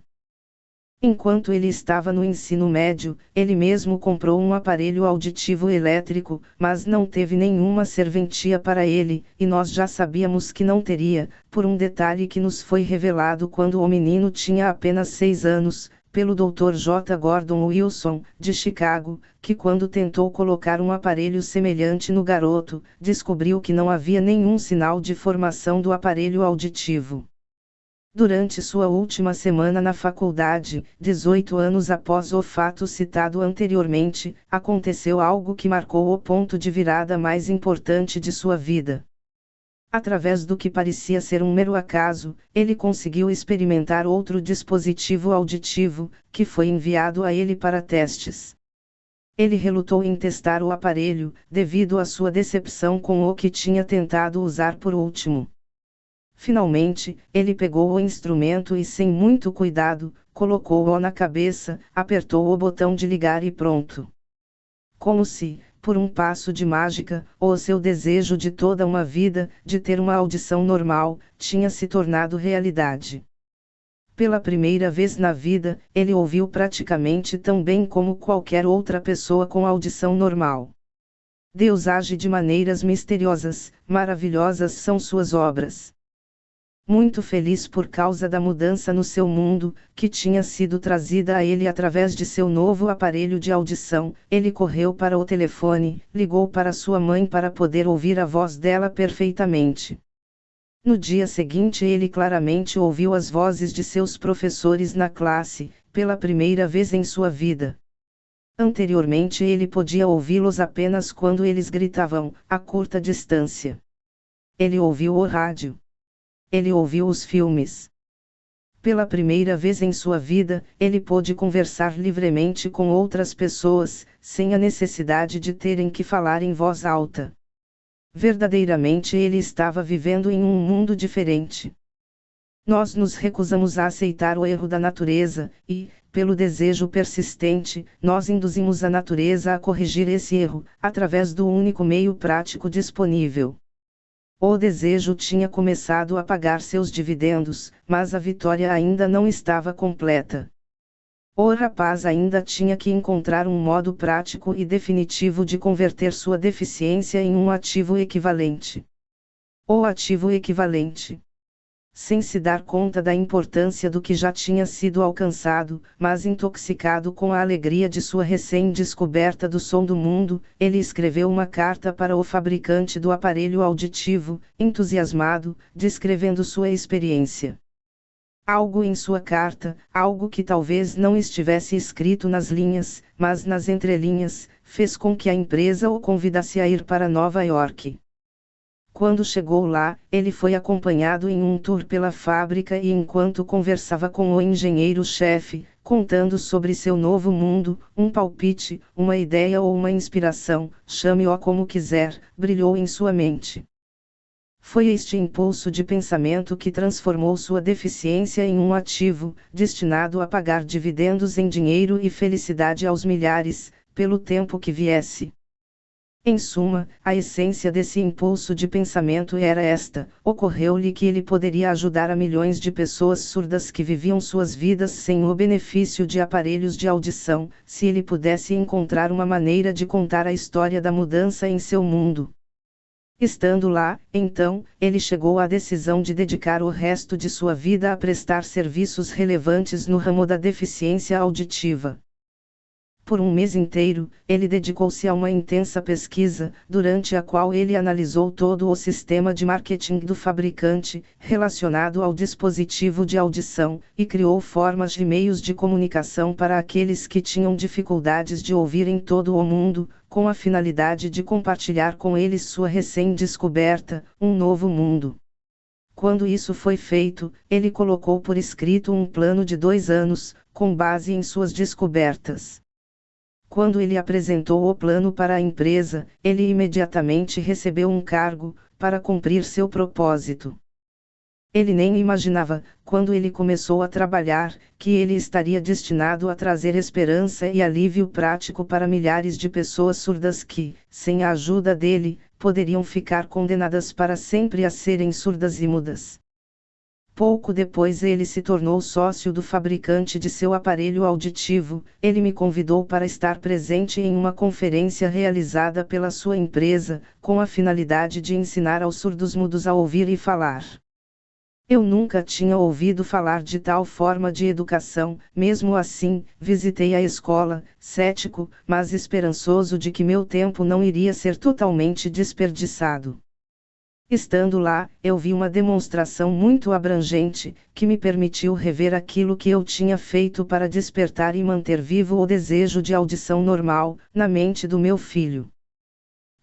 Enquanto ele estava no ensino médio, ele mesmo comprou um aparelho auditivo elétrico, mas não teve nenhuma serventia para ele, e nós já sabíamos que não teria, por um detalhe que nos foi revelado quando o menino tinha apenas 6 anos, pelo Dr. J. Gordon Wilson, de Chicago, que quando tentou colocar um aparelho semelhante no garoto, descobriu que não havia nenhum sinal de formação do aparelho auditivo. Durante sua última semana na faculdade, 18 anos após o fato citado anteriormente, aconteceu algo que marcou o ponto de virada mais importante de sua vida. Através do que parecia ser um mero acaso, ele conseguiu experimentar outro dispositivo auditivo, que foi enviado a ele para testes. Ele relutou em testar o aparelho, devido à sua decepção com o que tinha tentado usar por último. Finalmente, ele pegou o instrumento e sem muito cuidado, colocou-o na cabeça, apertou o botão de ligar e pronto. Como se, por um passo de mágica, o seu desejo de toda uma vida, de ter uma audição normal, tinha se tornado realidade. Pela primeira vez na vida, ele ouviu praticamente tão bem como qualquer outra pessoa com audição normal. Deus age de maneiras misteriosas, maravilhosas são suas obras. Muito feliz por causa da mudança no seu mundo, que tinha sido trazida a ele através de seu novo aparelho de audição, ele correu para o telefone, ligou para sua mãe para poder ouvir a voz dela perfeitamente. No dia seguinte ele claramente ouviu as vozes de seus professores na classe, pela primeira vez em sua vida. Anteriormente ele podia ouvi-los apenas quando eles gritavam, a curta distância. Ele ouviu o rádio. Ele ouviu os filmes. Pela primeira vez em sua vida, ele pôde conversar livremente com outras pessoas, sem a necessidade de terem que falar em voz alta. Verdadeiramente ele estava vivendo em um mundo diferente. Nós nos recusamos a aceitar o erro da natureza, e, pelo desejo persistente, nós induzimos a natureza a corrigir esse erro, através do único meio prático disponível. O desejo tinha começado a pagar seus dividendos, mas a vitória ainda não estava completa. O rapaz ainda tinha que encontrar um modo prático e definitivo de converter sua deficiência em um ativo equivalente. O ativo equivalente. Sem se dar conta da importância do que já tinha sido alcançado, mas intoxicado com a alegria de sua recém-descoberta do som do mundo, ele escreveu uma carta para o fabricante do aparelho auditivo, entusiasmado, descrevendo sua experiência. Algo em sua carta, algo que talvez não estivesse escrito nas linhas, mas nas entrelinhas, fez com que a empresa o convidasse a ir para Nova York. Quando chegou lá, ele foi acompanhado em um tour pela fábrica e enquanto conversava com o engenheiro-chefe, contando sobre seu novo mundo, um palpite, uma ideia ou uma inspiração, chame-o como quiser, brilhou em sua mente. Foi este impulso de pensamento que transformou sua deficiência em um ativo, destinado a pagar dividendos em dinheiro e felicidade aos milhares, pelo tempo que viesse. Em suma, a essência desse impulso de pensamento era esta: ocorreu-lhe que ele poderia ajudar a milhões de pessoas surdas que viviam suas vidas sem o benefício de aparelhos de audição, se ele pudesse encontrar uma maneira de contar a história da mudança em seu mundo. Estando lá, então, ele chegou à decisão de dedicar o resto de sua vida a prestar serviços relevantes no ramo da deficiência auditiva. Por um mês inteiro, ele dedicou-se a uma intensa pesquisa, durante a qual ele analisou todo o sistema de marketing do fabricante, relacionado ao dispositivo de audição, e criou formas e meios de comunicação para aqueles que tinham dificuldades de ouvir em todo o mundo, com a finalidade de compartilhar com eles sua recém-descoberta, um novo mundo. Quando isso foi feito, ele colocou por escrito um plano de 2 anos, com base em suas descobertas. Quando ele apresentou o plano para a empresa, ele imediatamente recebeu um cargo, para cumprir seu propósito. Ele nem imaginava, quando ele começou a trabalhar, que ele estaria destinado a trazer esperança e alívio prático para milhares de pessoas surdas que, sem a ajuda dele, poderiam ficar condenadas para sempre a serem surdas e mudas. Pouco depois ele se tornou sócio do fabricante de seu aparelho auditivo. Ele me convidou para estar presente em uma conferência realizada pela sua empresa, com a finalidade de ensinar aos surdos-mudos a ouvir e falar. Eu nunca tinha ouvido falar de tal forma de educação, mesmo assim, visitei a escola, cético, mas esperançoso de que meu tempo não iria ser totalmente desperdiçado. Estando lá, eu vi uma demonstração muito abrangente, que me permitiu rever aquilo que eu tinha feito para despertar e manter vivo o desejo de audição normal, na mente do meu filho.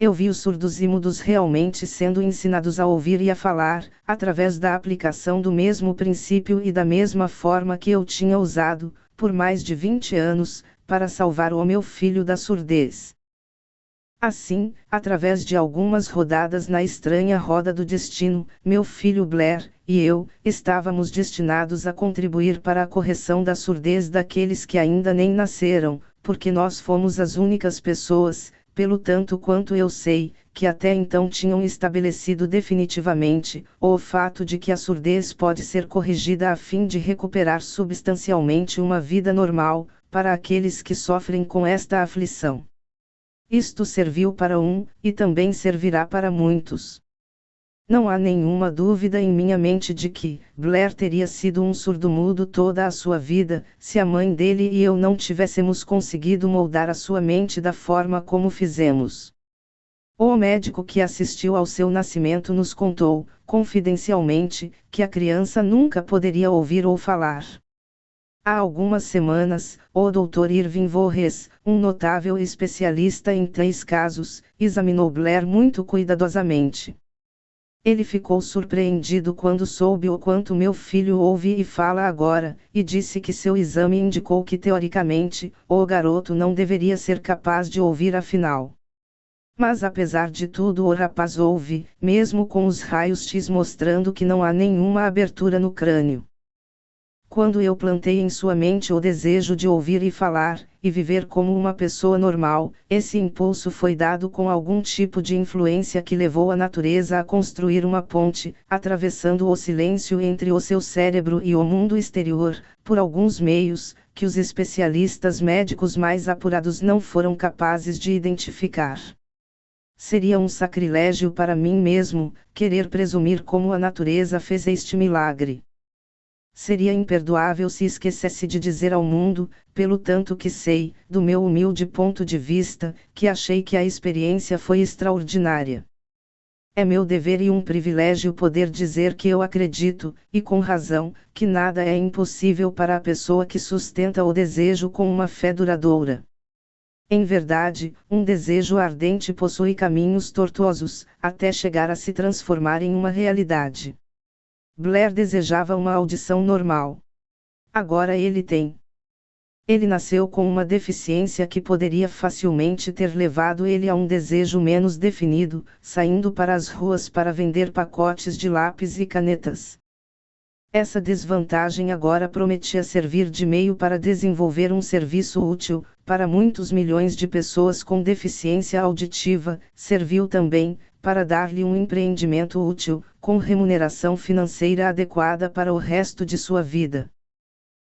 Eu vi os surdos e mudos realmente sendo ensinados a ouvir e a falar, através da aplicação do mesmo princípio e da mesma forma que eu tinha usado, por mais de 20 anos, para salvar o meu filho da surdez. Assim, através de algumas rodadas na estranha roda do destino, meu filho Blair, e eu, estávamos destinados a contribuir para a correção da surdez daqueles que ainda nem nasceram, porque nós fomos as únicas pessoas, pelo tanto quanto eu sei, que até então tinham estabelecido definitivamente, o fato de que a surdez pode ser corrigida a fim de recuperar substancialmente uma vida normal, para aqueles que sofrem com esta aflição. Isto serviu para um, e também servirá para muitos. Não há nenhuma dúvida em minha mente de que Blair teria sido um surdo-mudo toda a sua vida, se a mãe dele e eu não tivéssemos conseguido moldar a sua mente da forma como fizemos. O médico que assistiu ao seu nascimento nos contou, confidencialmente, que a criança nunca poderia ouvir ou falar. Há algumas semanas, o Dr. Irving Voorhees, um notável especialista em tais casos, examinou Blair muito cuidadosamente. Ele ficou surpreendido quando soube o quanto meu filho ouve e fala agora, e disse que seu exame indicou que teoricamente, o garoto não deveria ser capaz de ouvir afinal. Mas apesar de tudo o rapaz ouve, mesmo com os raios-x mostrando que não há nenhuma abertura no crânio. Quando eu plantei em sua mente o desejo de ouvir e falar, e viver como uma pessoa normal, esse impulso foi dado com algum tipo de influência que levou a natureza a construir uma ponte, atravessando o silêncio entre o seu cérebro e o mundo exterior, por alguns meios, que os especialistas médicos mais apurados não foram capazes de identificar. Seria um sacrilégio para mim mesmo, querer presumir como a natureza fez este milagre. Seria imperdoável se esquecesse de dizer ao mundo, pelo tanto que sei, do meu humilde ponto de vista, que achei que a experiência foi extraordinária. É meu dever e um privilégio poder dizer que eu acredito, e com razão, que nada é impossível para a pessoa que sustenta o desejo com uma fé duradoura. Em verdade, um desejo ardente possui caminhos tortuosos, até chegar a se transformar em uma realidade. Blair desejava uma audição normal. Agora ele tem. Ele nasceu com uma deficiência que poderia facilmente ter levado ele a um desejo menos definido, saindo para as ruas para vender pacotes de lápis e canetas. Essa desvantagem agora prometia servir de meio para desenvolver um serviço útil, para muitos milhões de pessoas com deficiência auditiva, serviu também, para dar-lhe um empreendimento útil, com remuneração financeira adequada para o resto de sua vida.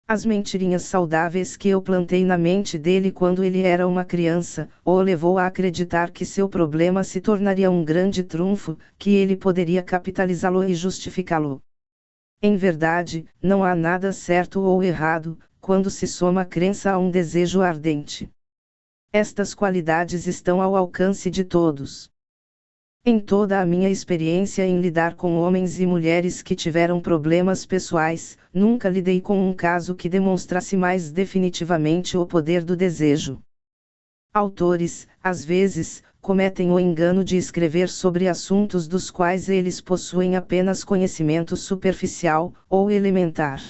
As mentirinhas saudáveis que eu plantei na mente dele quando ele era uma criança, o levou a acreditar que seu problema se tornaria um grande trunfo, que ele poderia capitalizá-lo e justificá-lo. Em verdade, não há nada certo ou errado, quando se soma a crença a um desejo ardente. Estas qualidades estão ao alcance de todos. Em toda a minha experiência em lidar com homens e mulheres que tiveram problemas pessoais, nunca lidei com um caso que demonstrasse mais definitivamente o poder do desejo. Autores, às vezes, cometem o engano de escrever sobre assuntos dos quais eles possuem apenas conhecimento superficial, ou elementar.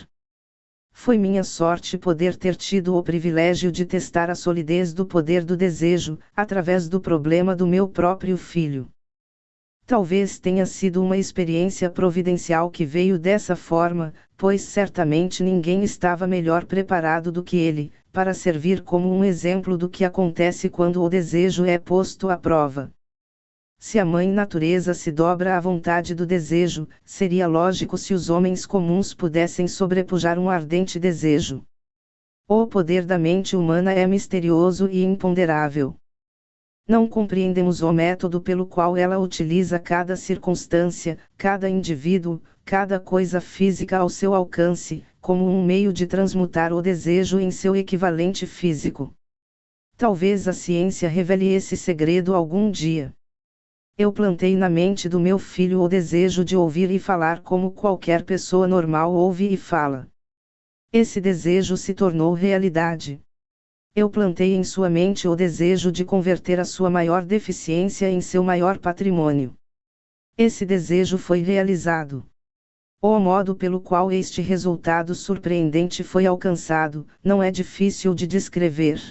Foi minha sorte poder ter tido o privilégio de testar a solidez do poder do desejo, através do problema do meu próprio filho. Talvez tenha sido uma experiência providencial que veio dessa forma, pois certamente ninguém estava melhor preparado do que ele, para servir como um exemplo do que acontece quando o desejo é posto à prova. Se a mãe natureza se dobra à vontade do desejo, seria lógico se os homens comuns pudessem sobrepujar um ardente desejo. O poder da mente humana é misterioso e imponderável. Não compreendemos o método pelo qual ela utiliza cada circunstância, cada indivíduo, cada coisa física ao seu alcance, como um meio de transmutar o desejo em seu equivalente físico. Talvez a ciência revele esse segredo algum dia. Eu plantei na mente do meu filho o desejo de ouvir e falar como qualquer pessoa normal ouve e fala. Esse desejo se tornou realidade. Eu plantei em sua mente o desejo de converter a sua maior deficiência em seu maior patrimônio. Esse desejo foi realizado. O modo pelo qual este resultado surpreendente foi alcançado, não é difícil de descrever.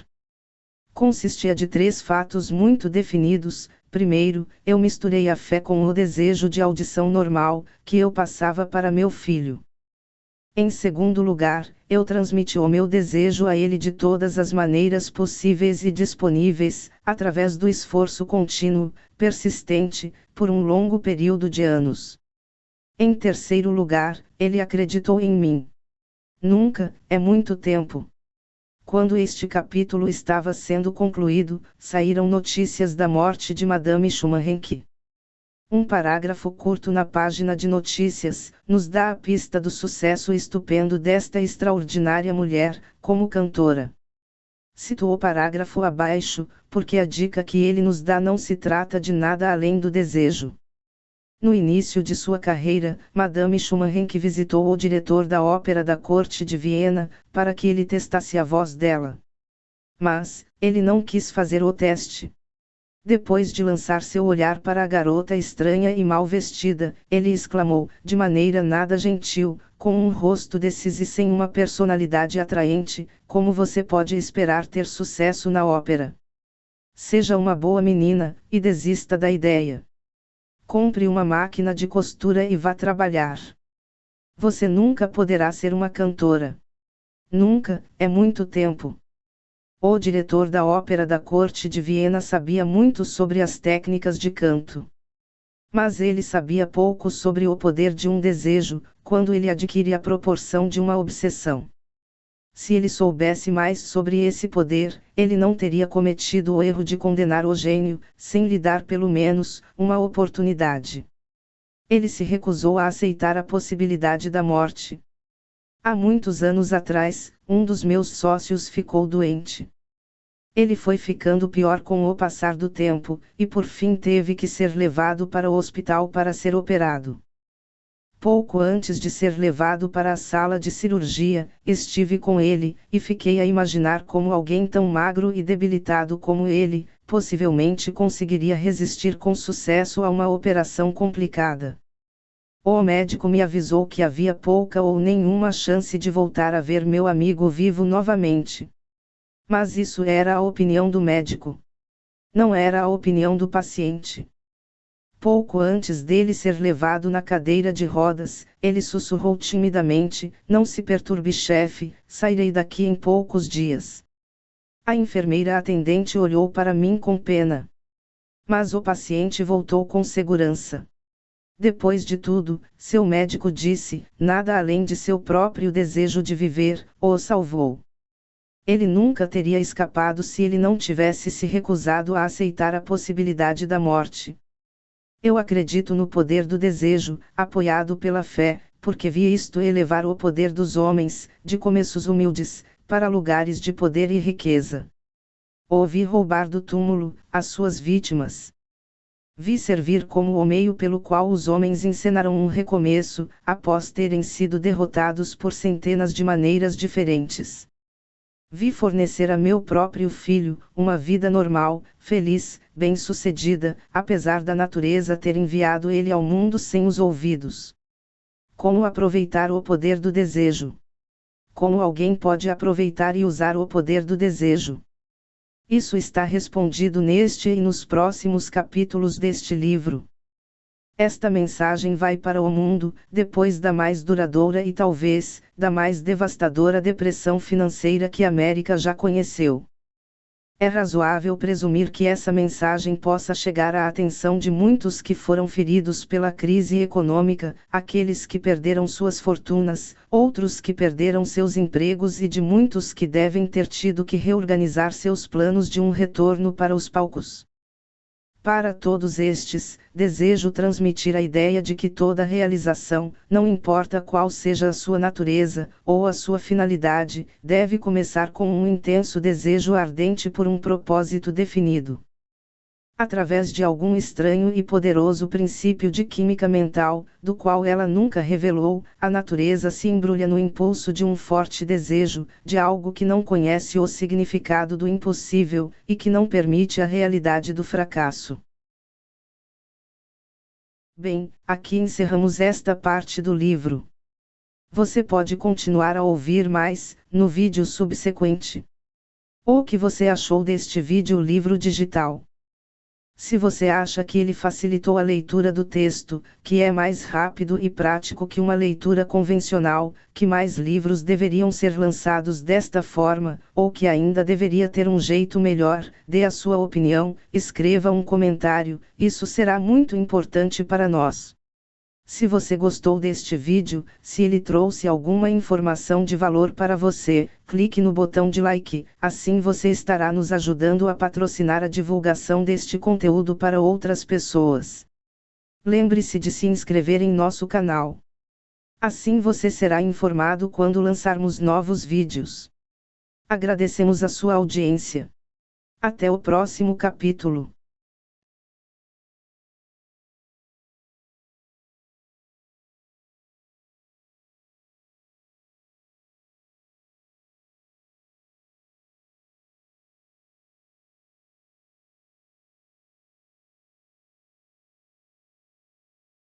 Consistia de 3 fatos muito definidos. Primeiro, eu misturei a fé com o desejo de audição normal, que eu passava para meu filho. Em segundo lugar, eu transmiti o meu desejo a ele de todas as maneiras possíveis e disponíveis, através do esforço contínuo, persistente, por um longo período de anos. Em terceiro lugar, ele acreditou em mim. Nunca, é muito tempo. Quando este capítulo estava sendo concluído, saíram notícias da morte de Madame Schumann-Hencke. Um parágrafo curto na página de notícias, nos dá a pista do sucesso estupendo desta extraordinária mulher, como cantora. Cito o parágrafo abaixo, porque a dica que ele nos dá não se trata de nada além do desejo. No início de sua carreira, Madame Schumann-Hencke visitou o diretor da Ópera da Corte de Viena, para que ele testasse a voz dela. Mas, ele não quis fazer o teste. Depois de lançar seu olhar para a garota estranha e mal vestida, ele exclamou, de maneira nada gentil, com um rosto desses e sem uma personalidade atraente: como você pode esperar ter sucesso na ópera? Seja uma boa menina, e desista da ideia. Compre uma máquina de costura e vá trabalhar. Você nunca poderá ser uma cantora. Nunca, é muito tempo. O diretor da ópera da corte de Viena sabia muito sobre as técnicas de canto. Mas ele sabia pouco sobre o poder de um desejo, quando ele adquire a proporção de uma obsessão. Se ele soubesse mais sobre esse poder, ele não teria cometido o erro de condenar o gênio, sem lhe dar pelo menos uma oportunidade. Ele se recusou a aceitar a possibilidade da morte. Há muitos anos atrás, um dos meus sócios ficou doente. Ele foi ficando pior com o passar do tempo, e por fim teve que ser levado para o hospital para ser operado. Pouco antes de ser levado para a sala de cirurgia, estive com ele, e fiquei a imaginar como alguém tão magro e debilitado como ele, possivelmente conseguiria resistir com sucesso a uma operação complicada. O médico me avisou que havia pouca ou nenhuma chance de voltar a ver meu amigo vivo novamente. Mas isso era a opinião do médico. Não era a opinião do paciente. Pouco antes dele ser levado na cadeira de rodas, ele sussurrou timidamente: não se perturbe, chefe, sairei daqui em poucos dias. A enfermeira atendente olhou para mim com pena. Mas o paciente voltou com segurança. Depois de tudo, seu médico disse, nada além de seu próprio desejo de viver, o salvou. Ele nunca teria escapado se ele não tivesse se recusado a aceitar a possibilidade da morte. Eu acredito no poder do desejo, apoiado pela fé, porque vi isto elevar o poder dos homens, de começos humildes, para lugares de poder e riqueza. Ouvi roubar do túmulo as suas vítimas. Vi servir como o meio pelo qual os homens encenaram um recomeço, após terem sido derrotados por centenas de maneiras diferentes. Vi fornecer a meu próprio filho uma vida normal, feliz, bem-sucedida, apesar da natureza ter enviado ele ao mundo sem os ouvidos. Como aproveitar o poder do desejo? Como alguém pode aproveitar e usar o poder do desejo? Isso está respondido neste e nos próximos capítulos deste livro. Esta mensagem vai para o mundo, depois da mais duradoura e talvez, da mais devastadora depressão financeira que a América já conheceu. É razoável presumir que essa mensagem possa chegar à atenção de muitos que foram feridos pela crise econômica, aqueles que perderam suas fortunas, outros que perderam seus empregos e de muitos que devem ter tido que reorganizar seus planos de um retorno para os palcos. Para todos estes, desejo transmitir a ideia de que toda realização, não importa qual seja a sua natureza, ou a sua finalidade, deve começar com um intenso desejo ardente por um propósito definido. Através de algum estranho e poderoso princípio de química mental, do qual ela nunca revelou, a natureza se embrulha no impulso de um forte desejo, de algo que não conhece o significado do impossível, e que não permite a realidade do fracasso. Bem, aqui encerramos esta parte do livro. Você pode continuar a ouvir mais, no vídeo subsequente. O que você achou deste vídeo livro digital? Se você acha que ele facilitou a leitura do texto, que é mais rápido e prático que uma leitura convencional, que mais livros deveriam ser lançados desta forma, ou que ainda deveria ter um jeito melhor, dê a sua opinião, escreva um comentário, isso será muito importante para nós. Se você gostou deste vídeo, se ele trouxe alguma informação de valor para você, clique no botão de like, assim você estará nos ajudando a patrocinar a divulgação deste conteúdo para outras pessoas. Lembre-se de se inscrever em nosso canal. Assim você será informado quando lançarmos novos vídeos. Agradecemos a sua audiência. Até o próximo capítulo.